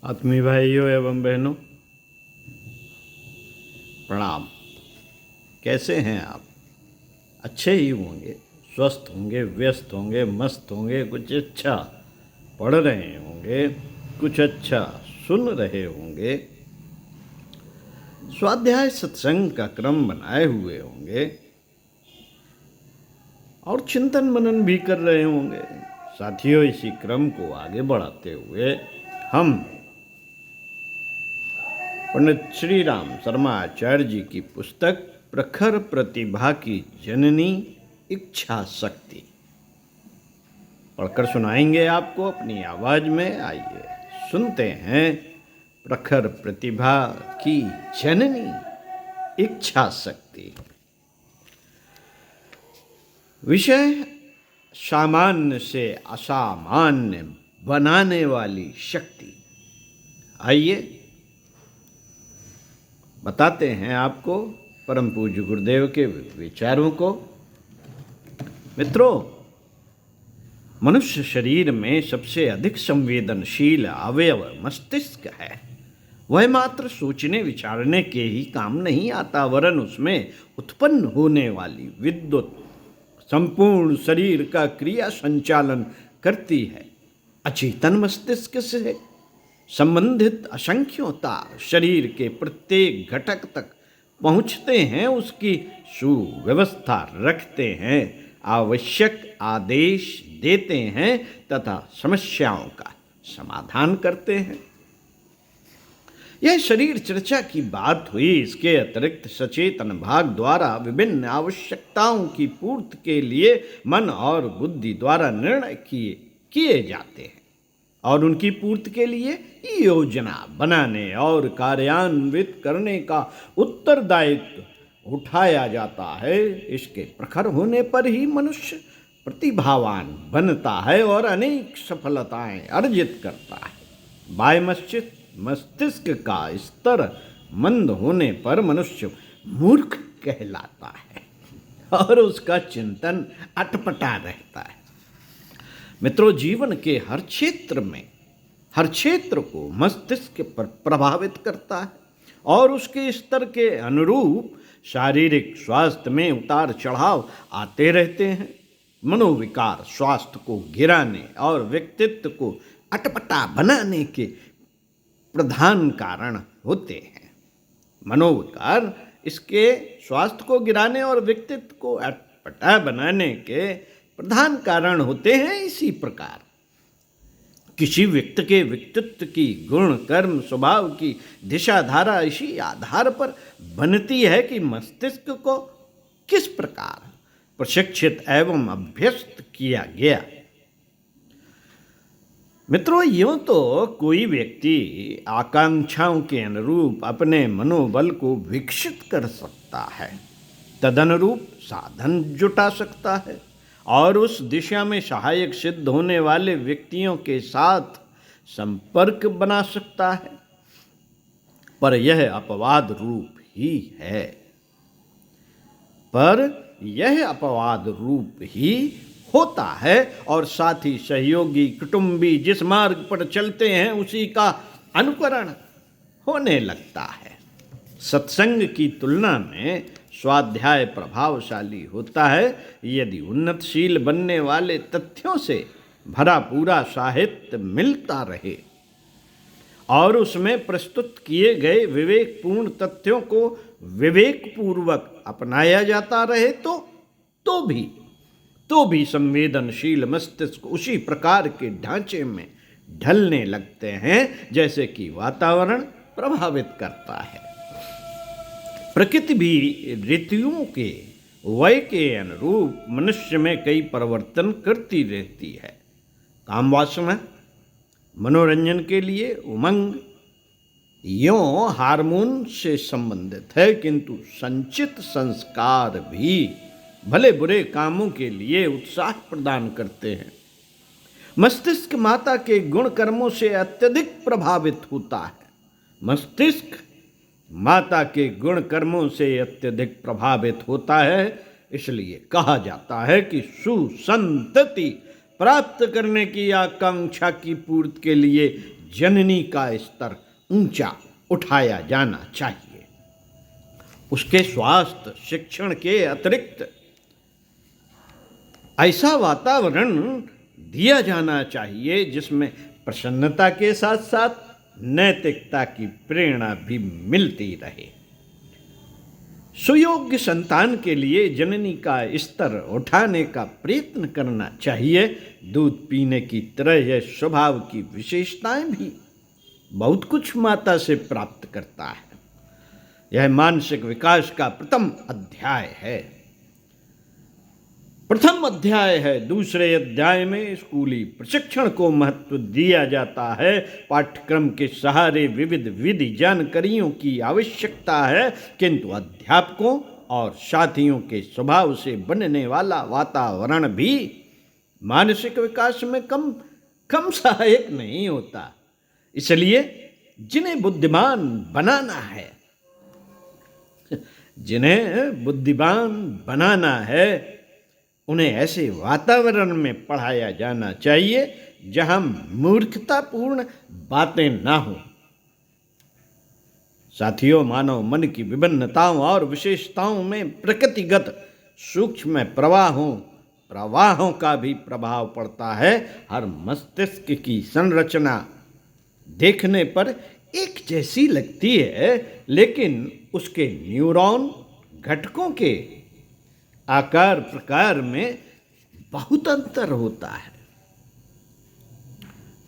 आत्मीय भाइयों एवं बहनों, प्रणाम। कैसे हैं आप? अच्छे ही होंगे, स्वस्थ होंगे, व्यस्त होंगे, मस्त होंगे, कुछ अच्छा पढ़ रहे होंगे, कुछ अच्छा सुन रहे होंगे, स्वाध्याय सत्संग का क्रम बनाए हुए होंगे और चिंतन मनन भी कर रहे होंगे। साथियों, इसी क्रम को आगे बढ़ाते हुए हम पंडित श्री राम शर्मा आचार्य जी की पुस्तक प्रखर प्रतिभा की जननी इच्छा शक्ति पढ़कर सुनाएंगे आपको अपनी आवाज में। आइए सुनते हैं प्रखर प्रतिभा की जननी इच्छा शक्ति। विषय सामान्य से असामान्य बनाने वाली शक्ति। आइए बताते हैं आपको परम पूज्य गुरुदेव के विचारों को। मित्रों, मनुष्य शरीर में सबसे अधिक संवेदनशील अवयव मस्तिष्क है। वह मात्र सोचने विचारने के ही काम नहीं आता, वरन उसमें उत्पन्न होने वाली विद्युत संपूर्ण शरीर का क्रिया संचालन करती है। अचेतन मस्तिष्क से संबंधित असंख्यों तार शरीर के प्रत्येक घटक तक पहुंचते हैं, उसकी सुव्यवस्था रखते हैं, आवश्यक आदेश देते हैं तथा समस्याओं का समाधान करते हैं। यह शरीर चर्चा की बात हुई। इसके अतिरिक्त सचेतन भाग द्वारा विभिन्न आवश्यकताओं की पूर्ति के लिए मन और बुद्धि द्वारा निर्णय किए जाते हैं और उनकी पूर्ति के लिए योजना बनाने और कार्यान्वित करने का उत्तरदायित्व उठाया जाता है। इसके प्रखर होने पर ही मनुष्य प्रतिभावान बनता है और अनेक सफलताएं अर्जित करता है। बाह्य मस्तिष्क का स्तर मंद होने पर मनुष्य मूर्ख कहलाता है और उसका चिंतन अटपटा रहता है। मित्रों, जीवन के हर क्षेत्र को मस्तिष्क पर प्रभावित करता है और उसके स्तर के अनुरूप शारीरिक स्वास्थ्य में उतार चढ़ाव आते रहते हैं। मनोविकार स्वास्थ्य को गिराने और व्यक्तित्व को अटपटा बनाने के प्रधान कारण होते हैं। मनोविकार इसके स्वास्थ्य को गिराने और व्यक्तित्व को अटपटा बनाने के प्रधान कारण होते हैं। इसी प्रकार किसी व्यक्ति के व्यक्तित्व की गुण, कर्म, स्वभाव की दिशा धारा इसी आधार पर बनती है कि मस्तिष्क को किस प्रकार प्रशिक्षित एवं अभ्यस्त किया गया। मित्रों, यूं तो कोई व्यक्ति आकांक्षाओं के अनुरूप अपने मनोबल को विकसित कर सकता है, तदनुरूप साधन जुटा सकता है और उस दिशा में सहायक सिद्ध होने वाले व्यक्तियों के साथ संपर्क बना सकता है, पर यह अपवाद रूप ही होता है और साथ ही सहयोगी कुटुंबी जिस मार्ग पर चलते हैं उसी का अनुकरण होने लगता है। सत्संग की तुलना में स्वाध्याय प्रभावशाली होता है यदि उन्नतशील बनने वाले तथ्यों से भरा पूरा साहित्य मिलता रहे और उसमें प्रस्तुत किए गए विवेकपूर्ण तथ्यों को विवेकपूर्वक अपनाया जाता रहे तो भी संवेदनशील मस्तिष्क उसी प्रकार के ढांचे में ढलने लगते हैं जैसे कि वातावरण प्रभावित करता है। प्रकृति भी ऋतुओं के वय के अनुरूप मनुष्य में कई परिवर्तन करती रहती है। काम वासना, मनोरंजन के लिए उमंग यों हार्मोन से संबंधित है, किंतु संचित संस्कार भी भले बुरे कामों के लिए उत्साह प्रदान करते हैं। मस्तिष्क माता के गुण कर्मों से अत्यधिक प्रभावित होता है। मस्तिष्क माता के गुण कर्मों से अत्यधिक प्रभावित होता है, इसलिए कहा जाता है कि सुसंतति प्राप्त करने की आकांक्षा की पूर्ति के लिए जननी का स्तर ऊंचा उठाया जाना चाहिए। उसके स्वास्थ्य शिक्षण के अतिरिक्त ऐसा वातावरण दिया जाना चाहिए जिसमें प्रसन्नता के साथ साथ नैतिकता की प्रेरणा भी मिलती रहे। सुयोग्य संतान के लिए जननी का स्तर उठाने का प्रयत्न करना चाहिए। दूध पीने की तरह यह स्वभाव की विशेषताएं भी बहुत कुछ माता से प्राप्त करता है। यह मानसिक विकास का प्रथम अध्याय है। दूसरे अध्याय में स्कूली प्रशिक्षण को महत्व दिया जाता है। पाठ्यक्रम के सहारे विविध विधि जानकारियों की आवश्यकता है, किंतु अध्यापकों और साथियों के स्वभाव से बनने वाला वातावरण भी मानसिक विकास में कम सहायक नहीं होता। इसलिए जिन्हें बुद्धिमान बनाना है उन्हें ऐसे वातावरण में पढ़ाया जाना चाहिए जहां मूर्खतापूर्ण बातें ना हो। साथियों, मानव मन की विभिन्नताओं और विशेषताओं में प्रकृतिगत सूक्ष्म प्रवाहों का भी प्रभाव पड़ता है। हर मस्तिष्क की संरचना देखने पर एक जैसी लगती है, लेकिन उसके न्यूरॉन घटकों के आकार प्रकार में बहुत अंतर होता है।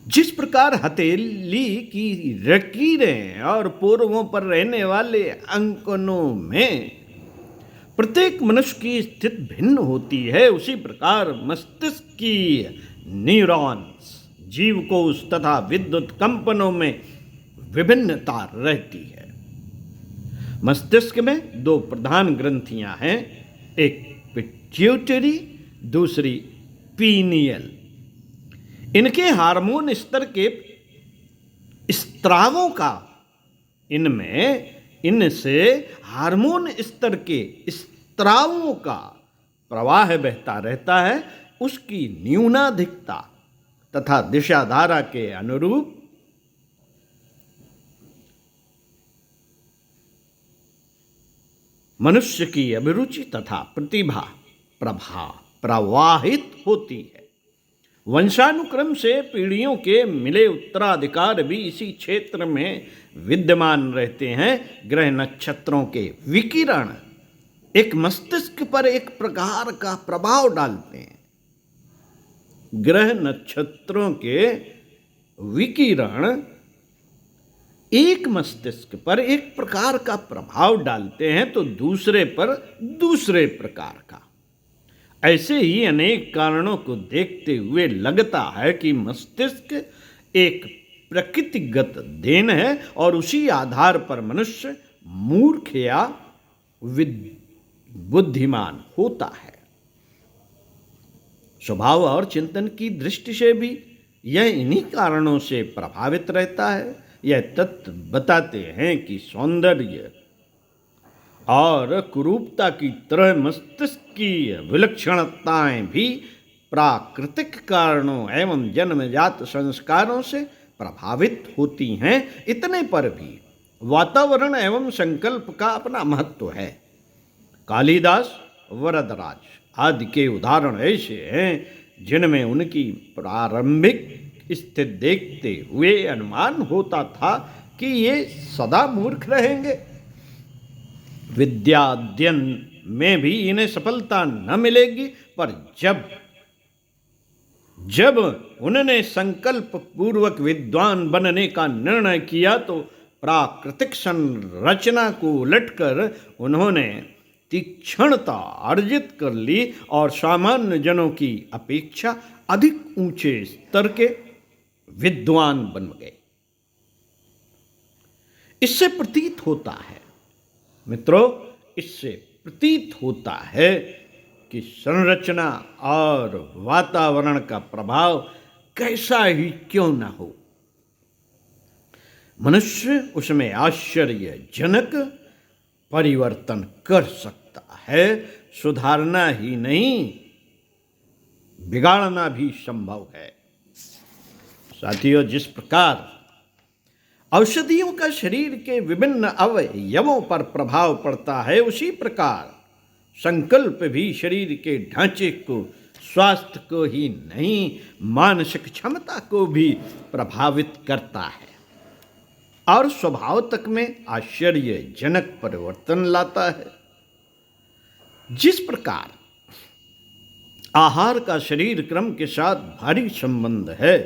जिस प्रकार हथेली की लकीरें और पोरों पर रहने वाले अंकनों में प्रत्येक मनुष्य की स्थिति भिन्न होती है, उसी प्रकार मस्तिष्क की न्यूरॉन्स जीवकोश तथा विद्युत कंपनों में विभिन्नता रहती है। मस्तिष्क में दो प्रधान ग्रंथियां हैं, एक पिट्यूटरी, दूसरी पीनियल। इनके हार्मोन स्तर के स्त्रावों का इनसे हार्मोन स्तर के स्त्रावों का प्रवाह बहता रहता है। उसकी न्यूनाधिकता तथा दिशाधारा के अनुरूप मनुष्य की अभिरुचि तथा प्रतिभा प्रवाहित होती है। वंशानुक्रम से पीढ़ियों के मिले उत्तराधिकार भी इसी क्षेत्र में विद्यमान रहते हैं। ग्रह नक्षत्रों के विकिरण एक मस्तिष्क पर एक प्रकार का प्रभाव डालते हैं। ग्रह नक्षत्रों के विकिरण एक मस्तिष्क पर एक प्रकार का प्रभाव डालते हैं तो दूसरे पर दूसरे प्रकार का। ऐसे ही अनेक कारणों को देखते हुए लगता है कि मस्तिष्क एक प्रकृतिगत देन है और उसी आधार पर मनुष्य मूर्ख या बुद्धिमान होता है। स्वभाव और चिंतन की दृष्टि से भी यह इन्हीं कारणों से प्रभावित रहता है। यह तथ्य बताते हैं कि सौंदर्य और कुरूपता की तरह मस्तिष्क की विलक्षणताएं भी प्राकृतिक कारणों एवं जन्मजात संस्कारों से प्रभावित होती हैं। इतने पर भी वातावरण एवं संकल्प का अपना महत्व है। कालिदास, वरदराज आदि के उदाहरण ऐसे हैं जिनमें उनकी प्रारंभिक स्थिति देखते हुए अनुमान होता था कि ये सदा मूर्ख रहेंगे। विद्या अध्ययन में भी इन्हें सफलता न मिलेगी, पर जब उन्होंने संकल्प पूर्वक विद्वान बनने का निर्णय किया तो प्राकृतिक संरचना को उलटकर उन्होंने तीक्ष्णता अर्जित कर ली और सामान्य जनों की अपेक्षा अधिक ऊंचे स्तर के विद्वान बन गए। इससे प्रतीत होता है मित्रों, इससे प्रतीत होता है कि संरचना और वातावरण का प्रभाव कैसा ही क्यों न हो, मनुष्य उसमें आश्चर्यजनक परिवर्तन कर सकता है। सुधारना ही नहीं, बिगाड़ना भी संभव है। साथियों, जिस प्रकार औषधियों का शरीर के विभिन्न अवयवों पर प्रभाव पड़ता है, उसी प्रकार संकल्प भी शरीर के ढांचे को, स्वास्थ्य को ही नहीं मानसिक क्षमता को भी प्रभावित करता है और स्वभाव तक में आश्चर्यजनक परिवर्तन लाता है। जिस प्रकार आहार का शरीर क्रम के साथ भारी संबंध है,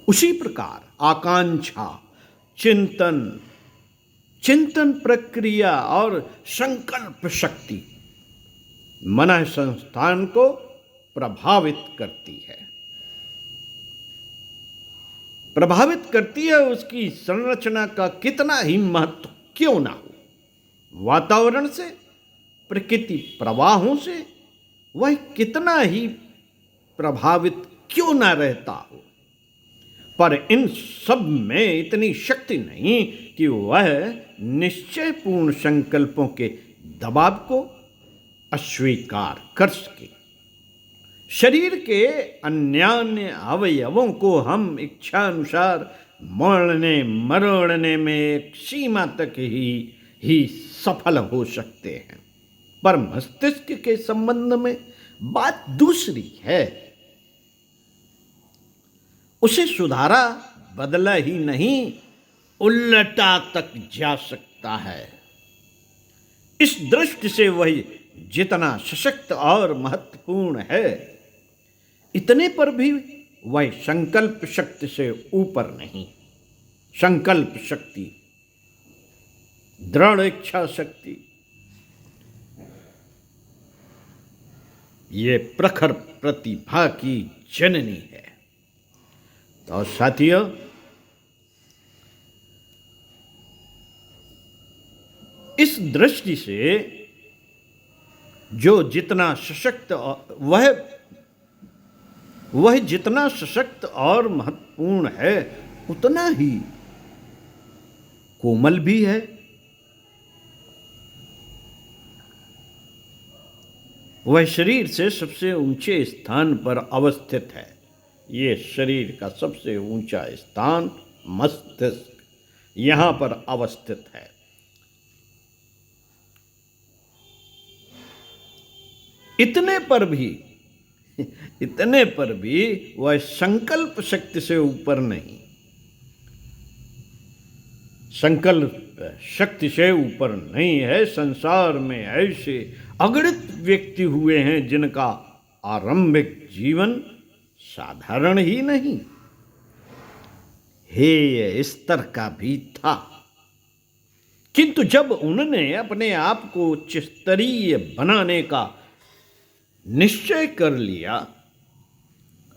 उसी प्रकार आकांक्षा, चिंतन प्रक्रिया और संकल्प शक्ति मन संस्थान को प्रभावित करती है। उसकी संरचना का कितना ही महत्व क्यों ना हो, वातावरण से, प्रकृति प्रवाहों से वह कितना ही प्रभावित क्यों ना रहता हो, पर इन सब में इतनी शक्ति नहीं कि वह निश्चयपूर्ण संकल्पों के दबाव को अस्वीकार कर सके। शरीर के अन्य अवयवों को हम इच्छानुसार मोड़ने मरोड़ने में एक सीमा तक ही सफल हो सकते हैं, पर मस्तिष्क के संबंध में बात दूसरी है। उसे सुधारा बदला ही नहीं, उल्टा तक जा सकता है। इस दृष्टि से वही जितना सशक्त और महत्वपूर्ण है, इतने पर भी वह संकल्प शक्ति से ऊपर नहीं। संकल्प शक्ति, दृढ़ इच्छा शक्ति, ये प्रखर प्रतिभा की जननी है। तो साथियों, इस दृष्टि से जो जितना सशक्त वह जितना सशक्त और महत्वपूर्ण है, उतना ही कोमल भी है। वह शरीर से सबसे ऊंचे स्थान पर अवस्थित है। ये शरीर का सबसे ऊंचा स्थान मस्तिष्क यहां पर अवस्थित है। इतने पर भी वह संकल्प शक्ति से ऊपर नहीं। संकल्प शक्ति से ऊपर नहीं है। संसार में ऐसे अगणित व्यक्ति हुए हैं जिनका आरंभिक जीवन साधारण ही नहीं, हेय स्तर का भी था, किंतु जब उन्होंने अपने आप को उच्च स्तरीय बनाने का निश्चय कर लिया,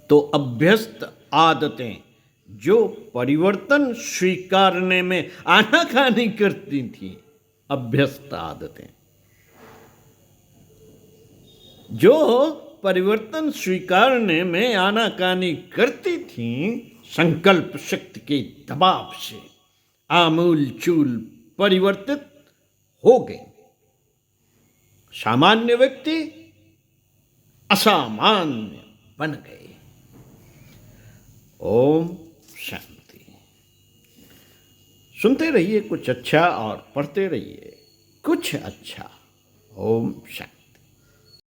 तो अभ्यस्त आदतें जो परिवर्तन स्वीकारने में आनाकानी करती थी, अभ्यस्त आदतें जो परिवर्तन स्वीकारने में आनाकानी करती थी, संकल्प शक्ति के दबाव से आमूल चूल परिवर्तित हो गए। सामान्य व्यक्ति असामान्य बन गए। ओम शांति। सुनते रहिए कुछ अच्छा और पढ़ते रहिए कुछ अच्छा। ओम शांति।